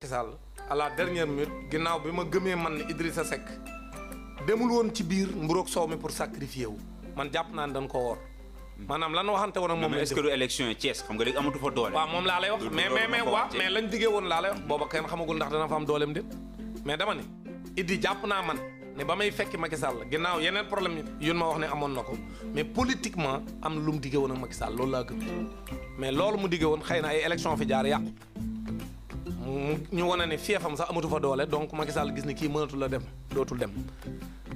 Sall à la dernière minute ginnaaw bi ma gëmee man ne Idrissa Seck demul woon ci biir mburoog soow mi pour sacrifier wu man jàpp naa ne dañ ko woor maanaam lan waxante woon ak moom. est-ce que du élection yi Thiès xam nga léegi amatu fa doole. waaw moom laa lay wax mais lañ diggee woon laa lay wax booba kenn xamagul ndax dana fa am dooleem déet mais dama ne Idi jàpp naa man ne ba may fekki Macky Sall ginnaaw yeneen problème yun ma wax ne amoon na ko mais politiquement am na lu mu diggee woon ak Macky Sall loolu laa gëm mais loolu mu diggee woon xëy na ay élection fi jaar yàqu ñu wane ne fiefam sax amatu fa doole donc Macky Sall gis ni kii mënatul la dem dootul dem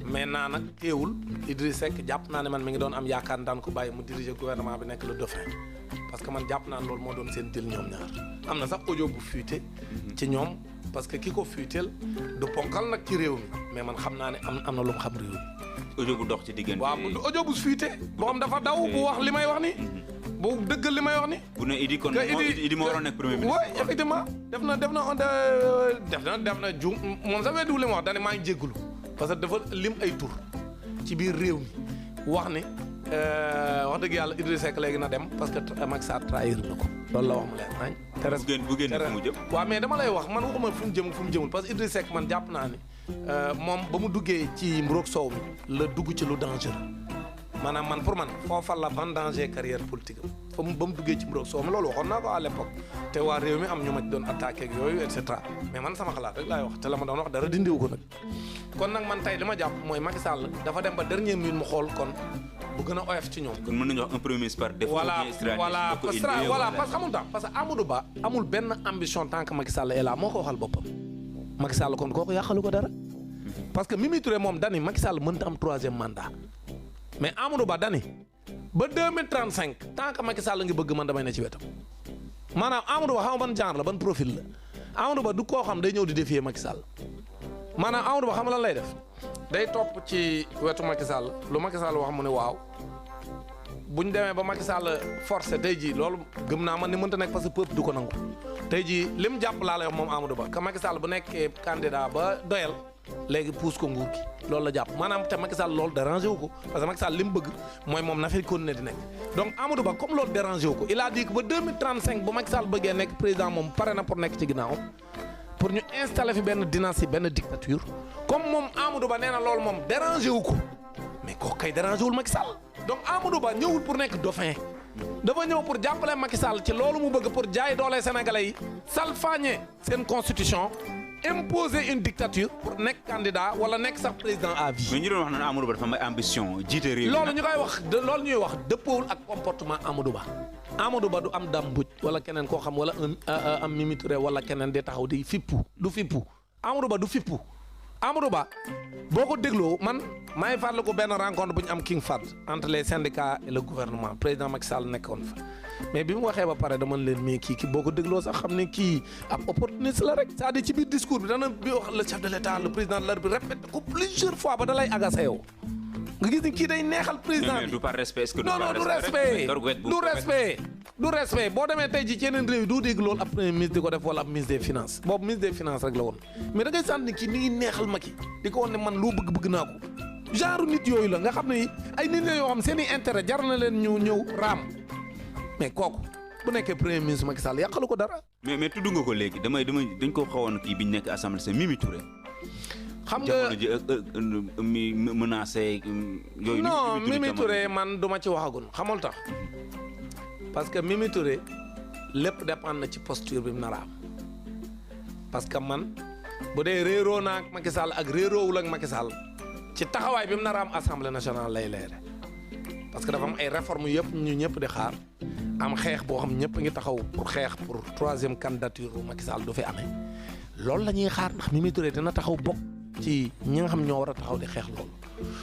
mais naa nag teewul Idriss Seck jàpp naa ne man mi ngi doon am yaakaar daan ko bàyyi mu diriger gouvernement bi nekk le dauphin parce que man jàpp naa ne loolu moo doon seen dil ñoom ñaar am na sax audio bu fuité ci ñoom parce que ki ko fuiteel du ponkal nag ci réew mi mais man xam naa ne am na lu mu xam réew mi. audio bu dox ci diggante. waaw bu audio bu fuité boo xam dafa daw bu wax li may wax ni bu dëggal li may wax ni. bu ne Idi kon Idi moo waroon nekk premier ministre. oui effectivement def na ju moom sax weddiwul li ma wax daanaka maa ngi jégalu parce que dafa lim ay tur ci biir réew mi wax ni wax dëgg yàlla Idriss Seck léegi na dem parce que Macky Sall trahir na ko loolu la wax mu leer nañ. bu génn fu mu jëm. waaw mais dama lay wax man waxuma fu mu jëm fu mu jëmul parce que Idriss Seck man jàpp naa ni moom ba mu duggee ci mburoog soow mi la dugg ci lu dangereux. maanaam man pour man foofa la vendanger carrière politique am ba mu duggee ci mburoog soow mi loolu waxoon naa ko à l'époque te waa réew mi am ñu ma doon attaqué ak yooyu et cetera mais man sama xalaat rek laay wax te la ma doon wax dara dindiwu ko nag kon nag man tey li ma jàpp mooy Macky Sall dafa dem ba dernière minute mu xool kon bu gën a oyof ci ñoom. kon mën nañu wax un premier ministre par défaut. voilà parce que xamul tax parce que Amadou Ba amul benn ambition tant que Macky Sall est là moo ko waxal boppam Macky Sall kon kooku yàqalu ko dara parce que Mimi Touré moom dani Macky Sall mënta am troisième mandat mais Amadou Ba dani ba 2035 tant que Macky Sall ngi bëgg man damay ne ci wetam maanaam Amadou Ba xam ban genre la ban profil la Amadou Ba du koo xam day ñëw di défier Macky Sall maanaam Amadou Ba xam lan lay def day topp ci wetu Macky Sall lu Macky Sall wax mu ne waaw buñ demee ba Macky Sall forcé tey jii loolu gëm naa man ni mënta nekk parce que peuple du ko nangu tey jii lim jàpp laa lay wax moom Amadou Ba que Macky Sall bu nekkee candidat ba doyal léegi pousse ko nguur gi loolu la jàpp maanaam te Macky Sall loolu dérangé wu ko parce que Macky Sall li mu bëgg mooy moom na fi continuer di nekk donc Amadou Ba comme loolu dérangé wu ko il a dit que ba 2035 bu Macky Sall bëggee nekk président moom pare na pour nekk ci ginnaawam pour ñu installer fi benn dynastie benn dictature comme moom Amadou Ba nee na loolu moom dérangé wu ko mais kooku kay dérangé wul Macky Sall donc Amadou Ba ñëwul pour nekk dauphin dafa ñëw pour jàppale Macky Sall ci loolu mu bëgg pour jaay doole sénégalais yi salfaañe seen constitution imposer une dictature pour nekk candidat wala nekk sax président à vie. mais ñu doon wax naan Amadou Ba dafa am ay ambition jiite réew. loolu ñu koy wax loolu ñuy wax dëppoowul ak comportement Amadou Ba Amadou Ba du am Dame Mbodj wala keneen koo xam wala am Mimi Touré wala keneen di taxaw di fippu du fippu Amadou Ba du fippu Amadou Ba boo ko dégloo man maa ngi fàttaliku benn rencontre bu ñu am King Fahd entre les syndicats et le gouvernement président Macky Sall nekkoon fa mais bi mu waxee ba pare dama leen mais kii boo ko dégloo sax xam ne kii ab opportuniste la rek c'est-à-dire ci biir discours bi dana bi wax le chef de l'État le président de la République répète ko plusieurs fois ba da lay agacé yow nga gis ni kii day neexal président bi du par respect est-ce que non du respect boo demee tey ji ci yeneen réew yi doo dégg loolu ab premier ministre di ko def wala ab ministre des finances boobu ministre des finances rek la woon mais da ngay sant ni kii mi ngi neexal Macky di ko wax ne man loo bëgg naa ko genre nit yooyu la nga xam ne ay nit la yoo xam seen i intérêt jar na leen ñu ñëw raam mais kooku bu nekkee premier ministre Macky Sall yàqalu ko dara. mais tudd nga ko léegi dañ ko xawoon kii bi ñu nekk assemblée c'est Mimi Touré. xam nga jamono ji mi menacé yooyu. non Mimi Touré man du ma ci waxagul xamul tax parce que Mimi Touré lépp dépend na ci posture bi mu nar a am parce que man bu dee réeroo naa ak Macky Sall ak réeroowul ak Macky Sall ci taxawaay bi mu nar a am assemblée nationale lay leere parce que dafa am ay réformes yëpp ñu ñëpp di xaar am xeex boo xam ñëpp ngi taxaw pour xeex pour troisième candidature bu Macky Sall du fi amee loolu la ñuy xaar ndax Mimi Touré dina taxaw bokk ci ñi nga xam ñoo war a taxaw di xeex loolu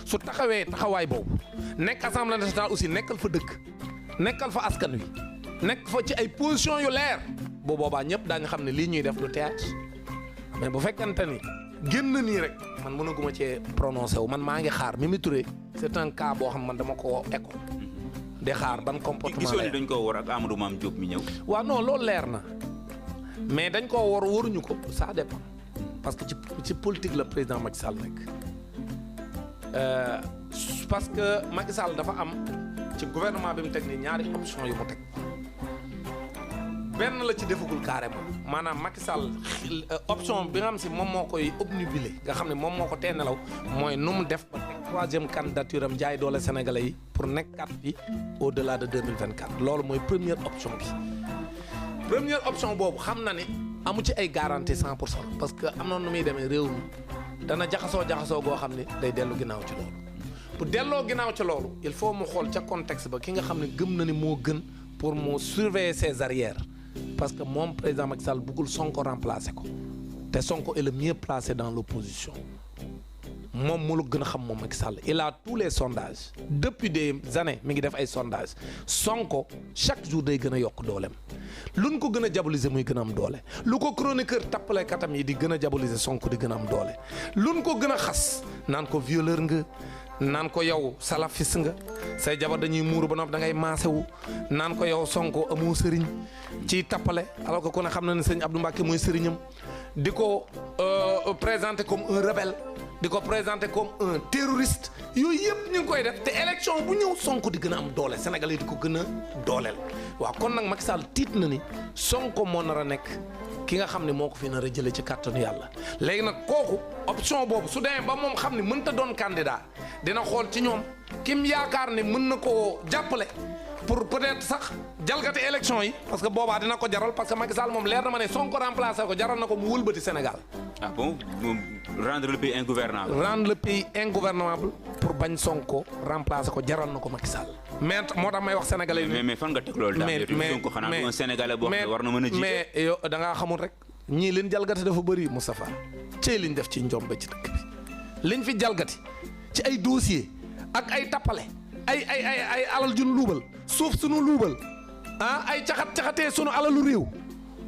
su taxawee taxawaay boobu nekk assemblée nationale aussi nekkal fa dëkk nekkal fa askan wi nekk fa ci ay position yu leer bu boobaa ñëpp daañu xam ne lii ñuy def lu théâtre mais bu fekkente ni génn nii rek man mënaguma cee prononcé wu man maa ngi xaar Mimi Touré c'est un cas boo xam man dama ko écho di xaar ban comportement gisoo ni dañ koo war ak Amadou Mame Diop mi ñëw. waaw non loolu leer na mais dañ koo war waruñu ko ça dépend parce que ci politique la président Macky Sall nekk parce que Macky Sall dafa am ci gouvernement bi mu teg nii ñaari option yu mu teg benn la ci defagul carrément maanaam Macky Sall option bi nga xam si moom moo koy obnubilé nga xam ne moom moo ko tee nelaw mooy nu mu def ba teg 3e candidature am jaay doole Sénégalais yi pour nekkat bi au delà de 2024 loolu mooy première option bi. première option boobu xam na ni amu ci ay garantie 100% parce que am na nu muy demee réew mi dana jaxasoo goo xam ne day dellu ginnaaw ci loolu. pour delloo ginnaaw ci loolu il faut mu xool ca contexte ba ki nga xam ne gëm na ni moo gën pour mu surveiller ses arrières parce que moom président Macky Sall bëggul Sonko remplacer ko te Sonko est le mieux placé dans l'opposition moom mu la gën a xam moom Macky Sall il a tous les sondages depuis des années mi ngi def ay sondages Sonko chaque jour day gën a yokk dooleem luñ ko gën a diaboliser muy gën a am doole lu ko chroniqueur tappale katam yi di gën a diaboliser Sonko di gën a am doole luñ ko gën a xas naan ko violeur nga naan ko yow salafis nga say jabar dañuy muuru ba noppi da ngay maasewu naan ko yow Sonko amoo sëriñ ci tappale alors que ku ne xam na ne sëñ Abdou Mbacké mooy sëriñam di ko présenter comme un rebelle di ko présenter comme un terroriste yooyu yëpp ñu ngi koy def te élection bu ñëw Sonko di gën a am doole Sénégalais di ko gën a dooleel waaw kon nag Macky Sall tiit na ni Sonko moo nar a nekk ki nga xam ne moo ko fi nar a jëlee ci kàttanu yàlla léegi nag kooku option boobu su demee ba moom xam ne mënta doon candidat dina xool ci ñoom kim yaakaar ne mën na koo jàppale pour peut-être sax jalgati élection yi parce que boobaa dina ko jaral parce que Macky Sall moom leer na ma ne Sonko remplacé ko jaral na ko mu wëlbati Sénégal. ah bon rendre le pays ingouvernable. rendre le pays ingouvernable pour bañ Sonko remplacé ko jaral na ko Macky Sall. mais moo tax may wax sénégalais yi. mais fan nga teg loolu. mais Sonko xanaa un sénégalais boo xam ne war na mën a jiite. mais yow da ngaa xamul rek ñii leen jalgati dafa bëri Moustapha cey liñ def ci njombe ci dëkk bi liñ fi jalgati ci ay dossier ak ay tappale ay alal jun luubal suuf sunu luubal ay caxatee sunu alalu réew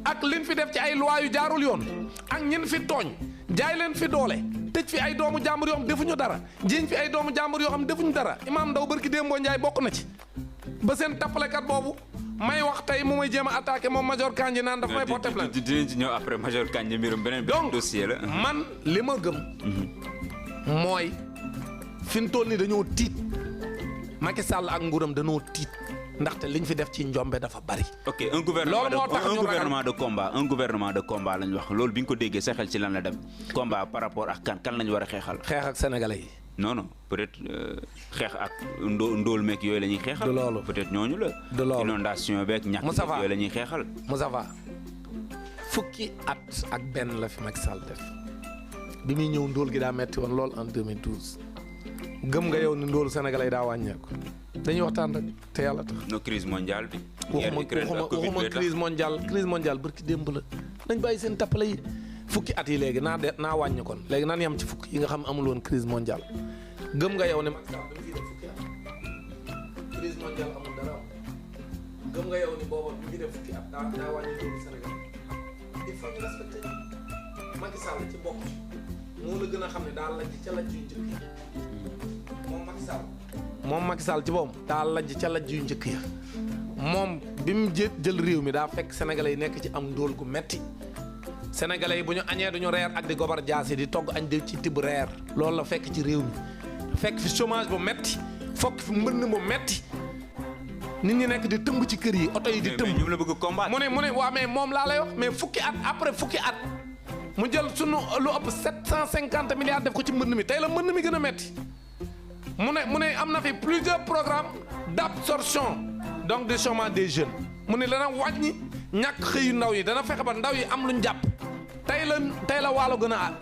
ak liñ fi def ci ay loi yu jaarul yoon ak ñin fi tooñ jaay leen fi doole tëj fi ay doomu jàmbur yoo xam defuñu dara jiñ fi ay doomu jàmbur yoo xam defuñu dara Imaam Ndaw barki Dembo Njaay bokk na ci ba seen tappalekat boobu may wax tey mu may jéem a attaqué moom Major Kandji naan daf may porter plainte dinañ ci ñëw après Major Kandji mbirum beneen dossier la man li ma gëm mooy fi mu toll nii dañoo tiit Macky Sall ak nguuram dañoo tiit ndaxte liñ fi def ci njombe dafa bari. ok un gouvernement de combat lañ wax loolu bi nga ko déggee sa xel ci lan la dem combat par rapport ak kan lañ war a xeexal. xeex ak sénégalais yi. non peut-être xeex ak ndóol meek yooyu la ñuy xeexal. du loolu peut-être ñooñu la. du loolu inondation beek ñàkk yooyu la ñuy xeexal. Moustapha fukki at ak benn la fi Macky Sall def bi muy ñëw ndóol gi daa metti woon lool en 2012 gëm nga yow ni ndóolu sénégalais yi daa wàññeeku dañuy waxtaan rek te yàlla tax. no crise mondiale bi. waxuma crise mondiale barki démb la nañ bàyyi seen tappale yi fukki at yi léegi naa wàññi kon léegi nan yam ci fukki yi nga xam amul woon crise mondiale gëm nga yow ne Macky Sall bi mu fi def fukki at crise mondiale amul dara gëm nga yow ni booba bi mu fi def fukki at daa wàññi loolu Sénégal il faut ñu respecter Macky Sall ci bokk moo la gën a xam ne daal lajj ca lajj yu njëkk yi moom Macky Sall ci boom daal lajj ca lajj yu njëkk ya moom bi mu jël réew mi daa fekk sénégalais yi nekk ci am ndóol gu metti sénégalais yi bu ñu añee duñu reer ak di gobar jaas yi di togg añ di ci tibb reer loolu la fekk ci réew mi fekk fi chômage bu metti fokk fi mbënn bu metti nit ñi nekk di tëmb ci kër yi oto yi di tëmb ñu la bëgg combat mu ne waa mais moom laa lay wax mais fukki at après fukki at mu jël sunu lu ëpp 750 milliards def ko ci mbënn mi tey la mbënn mi gën a metti mu ne am na fi plusieurs programmes d'absorption donc du chômage des jeunes mu ne dana wàññi ñàkk xëyu ndaw yi dana fexe ba ndaw yi am luñ jàpp tey la waalo gën a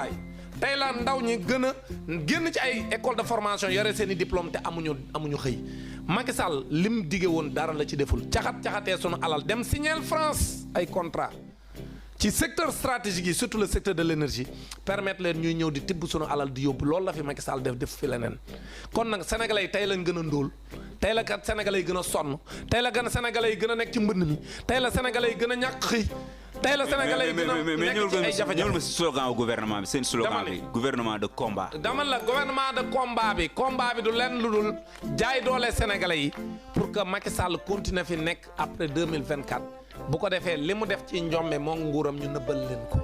aay tey la ndaw ñi gën a génn ci ay école de formation yore seen i diplôme te amuñu xëy Macky Sall lim dige woon dara la ci deful caxatee sunu alal dem signer France ay contrat ci secteur stratégique yi surtout le secteur de l'énergie permettre leen ñuy ñëw di tibb sunu alal di yóbbu loolu la fi Macky Sall def fi leneen kon nag sénégalais yi tey lañ gën a ndóol tey la kat sénégalais yi gën a sonn tey la gën a sénégalais yi gën a nekk ci mbënd mi tey la sénégalais yi gën a ñàkk xëy tey la sénégalais yi gën a nekk ci ay jafe-jafe ñëwul ma si slogan wu gouvernement bi seen slogan bi gouvernement de combat dama la gouvernement de combat bi du lenn lu dul jaay doole sénégalais yi pour que Macky Sall continue fi nekk après 2024 bu ko defee li mu def ci njombe moo nguuram ñu nëbbal leen ko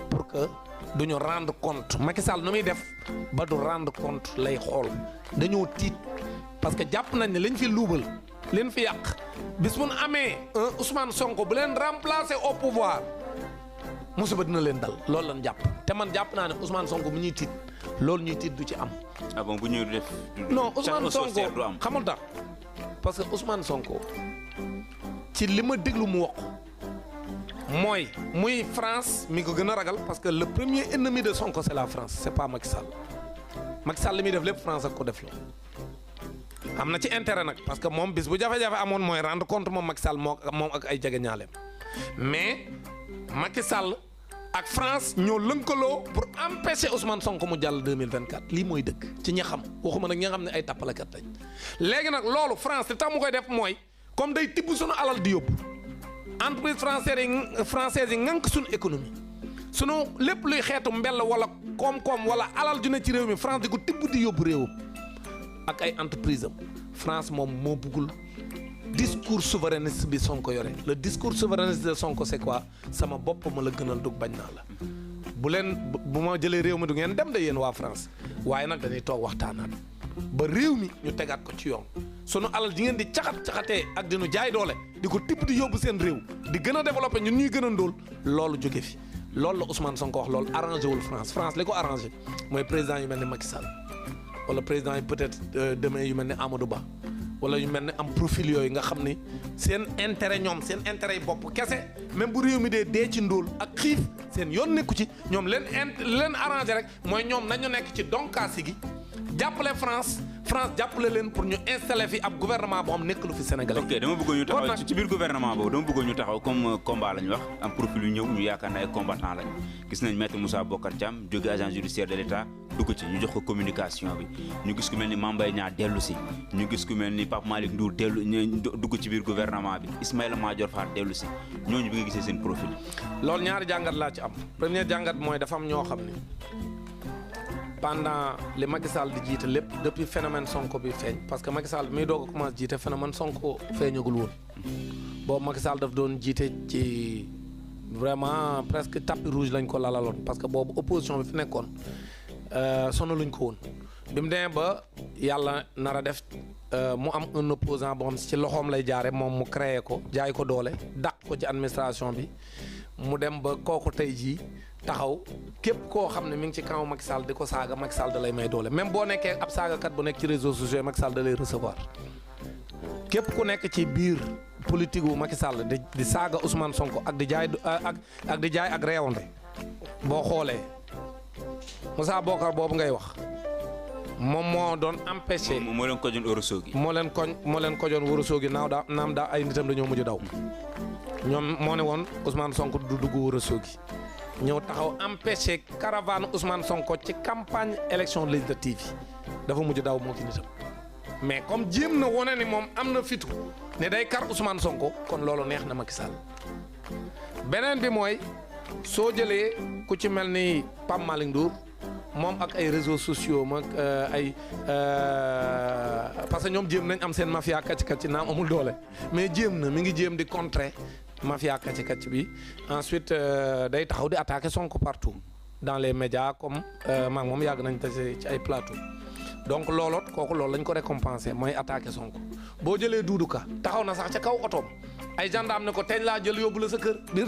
pour que duñu rendre compte Macky Sall nu muy def ba du rendre compte lay xool dañoo tiit parce que jàpp nañ ne liñ fi luubal leen fi yàq bis mun amee un Ousmane Sonko bu leen remplacer au pouvoir musiba dina leen dal loolu lañ jàpp te man jàpp naa ne Ousmane Sonko mu ñuy tiit loolu ñuy tiit du ci am. ah bon bu ñëw def. non Ousmane Sonko du am xamul tax parce que Ousmane Sonko ci li ma déglu mu wax mooy muy France mi ko gën a ragal parce que le premier ennemi de Sonko c'est la France c'est pas Macky Sall Macky Sall li muy def lépp France ak ko def loo am na ci intérêt nag parce que moom bis bu jafe-jafe amoon mooy rendre compte moom Macky Sall moom ak ay jegeñaaleem mais Macky Sall ak France ñoo lënkaloo pour empêcher Ousmane Sonko mu jàll 2024 lii mooy dëgg ci ñi xam waxuma nag ñi nga xam ne ay tappalekat lañ léegi nag loolu France li tax mu koy def mooy comme day tibb suñu alal di yóbbu entreprise française yi ngànk suñu économie sunu lépp luy xeetu mbell wala koom-koom wala alal ju ne ci réew mi France di ko tibb di yóbbu réewam ak ay entreprise am France moom moo bëggul discours souverainiste bi Sonko yore le discours souverainiste de Sonko c'est quoi sama bopp ma la gënal dug bañ naa la bu ma jëlee réew mi du ngeen dem de yéen waa France waaye nag dañuy toog waxtaanaat ba réew mi ñu tegaat ko ci yoon sunu alal ji ngeen di caxatee ak di nu jaay doole di ko tibb di yóbbu seen réew di gën a développé ñun ñuy gën a ndóol loolu jóge fi loolu la Ousmane Sonko wax loolu arrangé wul France li ko arrangé mooy président yu mel ni Macky Sall wala président yi peut-être demain yu mel ni Amadou Ba wala yu mel ni am profil yooyu nga xam ni seen intérêt ñoom seen intérêt yi bopp kese même bu réew mi dee ci ndóol ak xiif seen yoon nekku ci ñoom leen arrangé rek mooy ñoom nañu nekk ci donkaasi gi jàppale France jàppale leen pour ñu installer fi ab gouvernement boo xam nekk lu fi Sénégalais. ok dama bëggoon ñu taxaw ci biir gouvernement boobu dama bëggoon ñu taxaw comme combat lañ wax am profil yu ñëw ñu yaakaar ne ay combattant lañ gis nañ maître Moussa Bocar Thiam jóge agent judiciaire de l'État dugg ci ñu jox ko communication bi ñu gis ku mel ni Mame Mbaye Niang dellu si ñu gis ku mel ni Pape Malick Ndour dugg ci biir gouvernement bi Ismaïla Madior Fall dellu si ñooñu bi nga gisee seen profil. loolu ñaari jàngat laa ci am premier jàngat mooy dafa am ñoo xam ne pendant li Macky Sall di jiite lépp depuis phénomène Sonko bi feeñ parce que Macky Sall mi doog a commencé jiite phénomène Sonko feeñagul woon boobu Macky Sall daf doon jiite ci vraiment presque tapis rouge lañ ko lalaloon parce que boobu opposition bi fi nekkoon sonaluñ ko woon bi mu demee ba yàlla nar a def mu am un opposant boo xam ci loxoom lay jaare moom mu créé ko jaay ko doole dàq ko ci administration bi mu dem ba kooku tey jii taxaw képp koo xam ne mi ngi ci kaw Macky Sall di ko saaga Macky Sall da lay may doole même boo nekkee ab saagakat bu nekk ci réseaux sociaux Macky Sall da lay recevoir képp ku nekk ci biir politique wu Macky Sall di saaga Ousmane Sonko ak di jaay ak réewande boo xoolee Moussa Bokar boobu ngay wax moom moo doon empêché. moo leen kojoon Ourossogui. moo leen kojoon Ourossogui naam daa ay nitam dañoo mujj daw ñoom moo ne woon Ousmane Sonko du dugg Ourossogui ñëw taxaw empêché caravane Ousmane Sonko ci campagne élection législative yi dafa mujj daw moo ki nitam mais comme jéem na wone ni moom am na fitu ne day kar Ousmane Sonko kon loolu neex na Macky Sall beneen bi mooy soo jëlee ku ci mel ni Pape Malick Ndour moom ak ay réseaux sociaux mag ay parce que ñoom jéem nañ am seen mafia kàcc naam amul doole mais mi ngi jéem di contrer mafia kàcc bi ensuite day taxaw di attaquer Sonko partout dans les médias comme maag moom yàgg nañ tase ci ay plateau donc loolu lañ ko récompenser mooy attaquer Sonko boo jëlee Doudou Ka taxaw na sax ca kaw otoom ay gendarme ne ko teñ laa jël yóbbu la sa kër biir